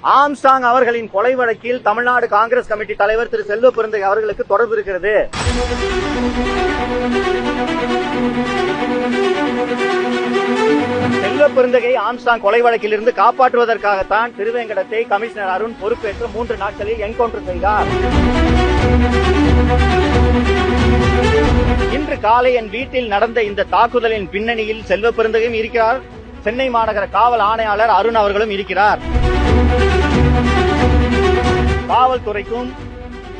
Armstrong அவர்களின் கொலை வழக்கில் தமிழ்நாடு காங்கிரஸ் கமிட்டி தலைவர் திரு செல்வ பெருந்தகை அவர்களுக்கு தொடர்பு இருக்கிறது. செல்வ பெருந்தகை ஆம்ஸ்ட்ராங் கொலை வழக்கில் இருந்து காப்பாற்றுவதற்காகத்தான் திருவேங்கடத்தை கமிஷனர் அருண் பொறுப்பேற்று 3 நாட்களில் என்கவுண்டர் செய்தார். இன்று காலை என் வீட்டில் நடந்த இந்த தாக்குதலின் பின்னணியில் செல்வ பெருந்தகையும் இருக்கிறார், சென்னை மாநகர காவல் ஆணையாளர் அருண் அவர்களும் இருக்கிறார். காவல்துறைக்கும்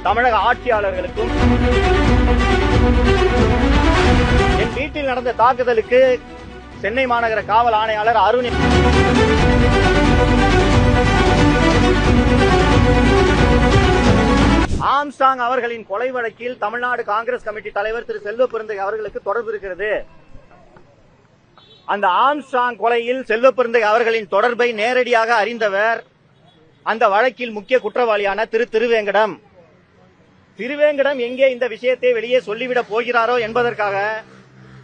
தமிழக ஆட்சியாளர்களுக்கும் என் வீட்டில் நடந்த தாக்குதலுக்கு சென்னை மாநகர காவல் ஆணையாளர் அருண் ஆம்ஸ்ட்ராங் அவர்களின் கொலை வழக்கில் தமிழ்நாடு காங்கிரஸ் கமிட்டி தலைவர் திரு செல்வ பெருந்தகை அவர்களுக்கு தொடர்பு இருக்கிறது. அந்த ஆம்ஸ்ட்ராங் கொலையில் செல்வ பெருந்தகை அவர்களின் தொடர்பை நேரடியாக அறிந்தவர் அந்த வழக்கில் முக்கிய குற்றவாளியான திருவேங்கடம். திருவேங்கடம் எங்கே இந்த விஷயத்தை வெளியே சொல்லிவிடப் போகிறாரோ என்பதற்காக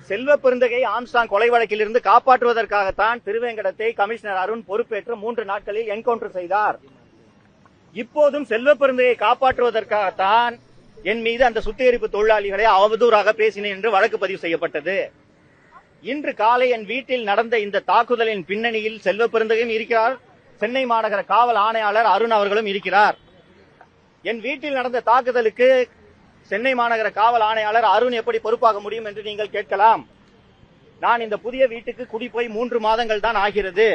செல்வ பெருந்தகை ஆம்ஸ்ட்ராங் கொலை வழக்கில் இருந்து காப்பாற்றுவதற்காகத்தான் திருவேங்கடத்தை கமிஷனர் அருண் பொறுப்பேற்று 3 நாட்களில் என்கவுண்டர் செய்தார். இப்போதும் செல்வ பெருந்தகை காப்பாற்றுவதற்காகத்தான் என் மீது அந்த சுத்திகரிப்பு தொழிலாளிகளை அவதூறாக பேசினேன் என்று வழக்கு பதிவு செய்யப்பட்டது. இன்று காலை என் வீட்டில் நடந்த இந்த தாக்குதலின் பின்னணியில் செல்வ பெருந்தகையும் இருக்கிறார், சென்னை மாநகர காவல் ஆணையாளர் அருண் அவர்களும் இருக்கிறார். என் வீட்டில் நடந்த தாக்குதலுக்கு சென்னை மாநகர காவல் ஆணையாளர் அருண் எப்படி பொறுப்பாக முடியும் என்று நீங்கள் கேட்கலாம். நான் இந்த புதிய வீட்டுக்கு குடி போய் 3 மாதங்கள் தான் ஆகிறது.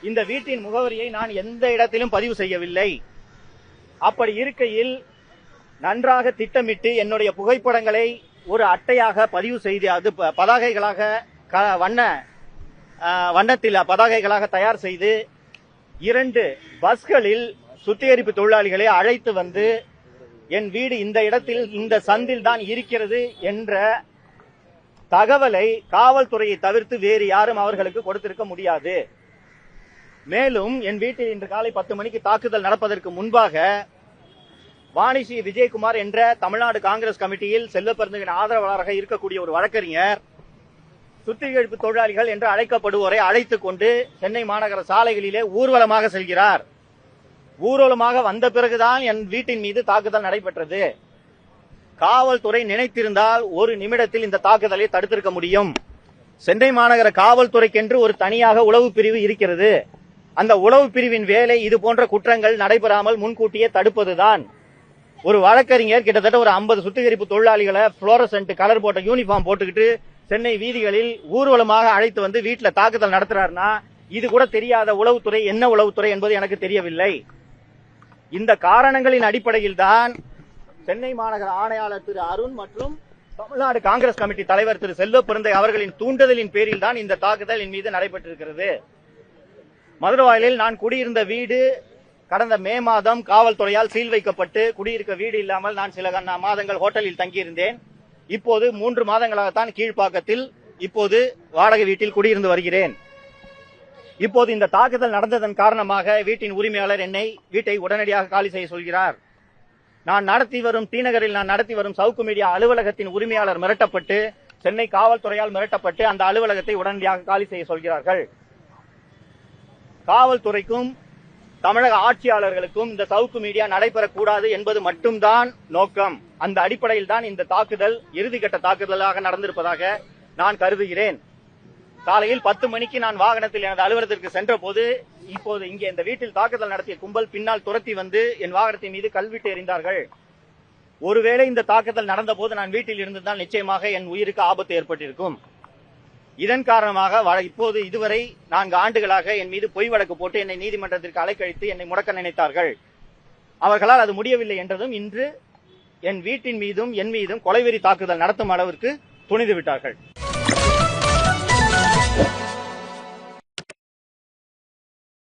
இந்த வீட்டின் முகவரியை நான் எந்த இடத்திலும் பதிவு செய்யவில்லை. அப்படி இருக்கையில் நன்றாக திட்டமிட்டு என்னுடைய புகைப்படங்களை ஒரு அட்டையாக பதிவு செய்து அது பதாகைகளாக வண்ணத்தில் பதாகைகளாக தயார் செய்து 2 பஸ்களில் சுத்திகரிப்பு தொழிலாளிகளை அழைத்து வந்து என் வீடு இந்த இடத்தில் இந்த சந்தில் தான் இருக்கிறது என்ற தகவலை காவல்துறையை தவிர்த்து வேறு யாரும் அவர்களுக்கு கொடுத்திருக்க முடியாது. மேலும் என் வீட்டில் இன்று காலை 10 மணிக்கு தாக்குதல் நடப்பதற்கு முன்பாக வாணிசி விஜயகுமார் என்ற தமிழ்நாடு காங்கிரஸ் கமிட்டியில் செல்வ பெருந்தகையின் ஆதரவாளராக இருக்கக்கூடிய ஒரு வழக்கறிஞர் சுத்திகரிப்பு தொழிலாளிகள் என்று அழைக்கப்படுவோரை அழைத்துக் கொண்டு சென்னை மாநகர சாலைகளிலே ஊர்வலமாக செல்கிறார். ஊர்வலமாக வந்த பிறகுதான் என் வீட்டின் மீது தாக்குதல் நடைபெற்றது. காவல்துறை நினைத்திருந்தால் 1 நிமிடத்தில் இந்த தாக்குதலை தடுத்திருக்க முடியும். சென்னை மாநகர காவல்துறைக்கென்று ஒரு தனியாக உளவு பிரிவு இருக்கிறது. அந்த உளவு பிரிவின் வேலை இது போன்ற குற்றங்கள் நடைபெறாமல் முன்கூட்டியே தடுப்பதுதான். ஒரு வழக்கறிஞர் கிட்டத்தட்ட ஒரு 50 சுத்திகரிப்பு தொழிலாளிகளை புளோரசன்ட் கலர் போட்ட யூனிஃபார்ம் போட்டுக்கிட்டு சென்னை வீதிகளில் ஊர்வலமாக அழைத்து வந்து வீட்டில் தாக்குதல் நடத்துறாருன்னா இது கூட தெரியாத உளவுத்துறை என்ன உளவுத்துறை என்பது எனக்கு தெரியவில்லை. இந்த காரணங்களின் அடிப்படையில் தான் சென்னை மாநகர ஆணையாளர் திரு அருண் மற்றும் தமிழ்நாடு காங்கிரஸ் கமிட்டி தலைவர் திரு செல்வ பெருந்தகை அவர்களின் தூண்டுதலின் பேரில் தான் இந்த தாக்குதல் என் மீது நடைபெற்றிருக்கிறது. மதுரவாயலில் நான் குடியிருந்த வீடு கடந்த மே மாதம் காவல்துறையால் சீல் வைக்கப்பட்டு குடியிருக்க வீடு இல்லாமல் நான் சில மாதங்கள் ஹோட்டலில் தங்கியிருந்தேன். இப்போது 3 மாதங்களாகத்தான் கீழ்ப்பாக்கத்தில் இப்போது வாடகை வீட்டில் குடியிருந்து வருகிறேன். இப்போது இந்த தாக்குதல் நடந்ததன் காரணமாக வீட்டின் உரிமையாளர் என்னை வீட்டை உடனடியாக காலி செய்ய சொல்கிறார். டிநகரில் நான் நடத்தி வரும் சவுக்கு மீடியா அலுவலகத்தின் உரிமையாளர் மிரட்டப்பட்டு சென்னை காவல்துறையால் மிரட்டப்பட்டு அந்த அலுவலகத்தை உடனடியாக காலி செய்ய சொல்கிறார்கள். காவல்துறைக்கும் தமிழக ஆட்சியாளர்களுக்கும் இந்த சவுக்கு மீடியா நடைபெறக்கூடாது என்பது மட்டும்தான் நோக்கம். அந்த அடிப்படையில் தான் இந்த தாக்குதல் இறுதிக்கட்ட தாக்குதலாக நடந்திருப்பதாக நான் கருதுகிறேன். காலையில் 10 மணிக்கு நான் வாகனத்தில் எனது அலுவலகத்திற்கு சென்ற போது இப்போது இங்கே இந்த வீட்டில் தாக்குதல் நடத்திய கும்பல் பின்னால் துரத்தி வந்து என் வாகனத்தின் மீது கல்விட்டு எறிந்தார்கள். ஒருவேளை இந்த தாக்குதல் நடந்த போது நான் வீட்டில் இருந்திருந்தால் நிச்சயமாக என் உயிருக்கு ஆபத்து ஏற்பட்டிருக்கும். இதன் காரணமாக இப்போது இதுவரை 4 ஆண்டுகளாக என் மீது பொய் வழக்கு போட்டு என்னை நீதிமன்றத்திற்கு அலைக்கழித்து என்னை முடக்க நினைத்தார்கள். அவர்களால் அது முடியவில்லை என்றதும் இன்று என் வீட்டின் மீதும் என் மீதும் கொலைவெறி தாக்குதல் நடத்தும் அளவிற்கு துணிந்து விட்டார்கள்.